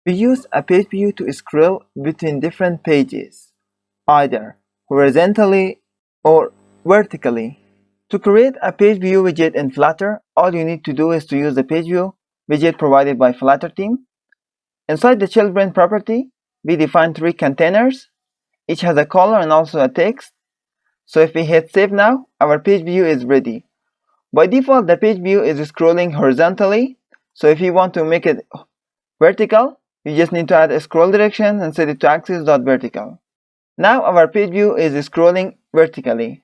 We use a page view to scroll between different pages, either horizontally or vertically. To create a page view widget in Flutter, all you need to do is to use the page view widget provided by Flutter team. Inside the children property, we define 3 containers. Each has a color and also a text. So if we hit save now, our page view is ready. By default, the page view is scrolling horizontally. So if you want to make it vertical, you just need to add a scroll direction and set it to axis.vertical. Now our page view is scrolling vertically.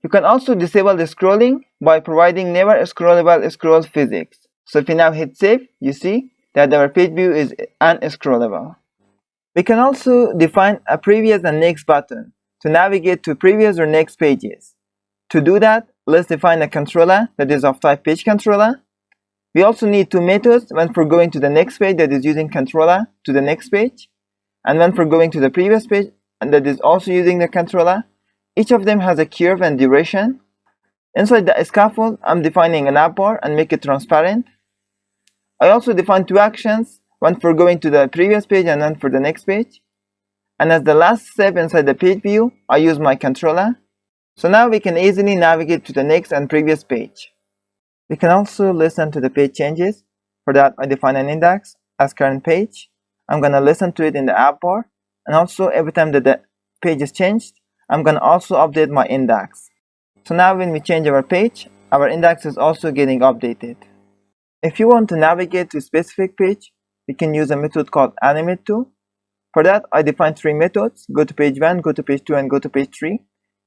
You can also disable the scrolling by providing never scrollable scroll physics. So if you now hit save, you see that our page view is unscrollable. We can also define a previous and next button to navigate to previous or next pages. To do that, let's define a controller that is of type pageController. We also need 2 methods, one for going to the next page that is using controller to the next page, and one for going to the previous page and that is also using the controller. Each of them has a curve and duration. Inside the scaffold, I'm defining an app bar and make it transparent. I also define 2 actions, one for going to the previous page and one for the next page. And as the last step inside the page view, I use my controller. So now we can easily navigate to the next and previous page. We can also listen to the page changes. For that, I define an index as current page. I'm going to listen to it in the app bar. And also every time that the page is changed, I'm going to also update my index. So now when we change our page, our index is also getting updated. If you want to navigate to a specific page, we can use a method called animateTo. For that, I define 3 methods: go to page 1, go to page 2, and go to page 3.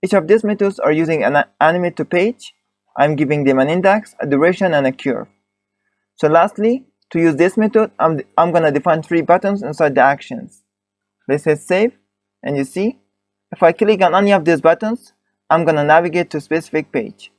Each of these methods are using an animateToPage. I'm giving them an index, a duration, and a curve. So lastly, to use this method, I'm going to define 3 buttons inside the actions. Let's hit save, and you see, if I click on any of these buttons, I'm going to navigate to a specific page.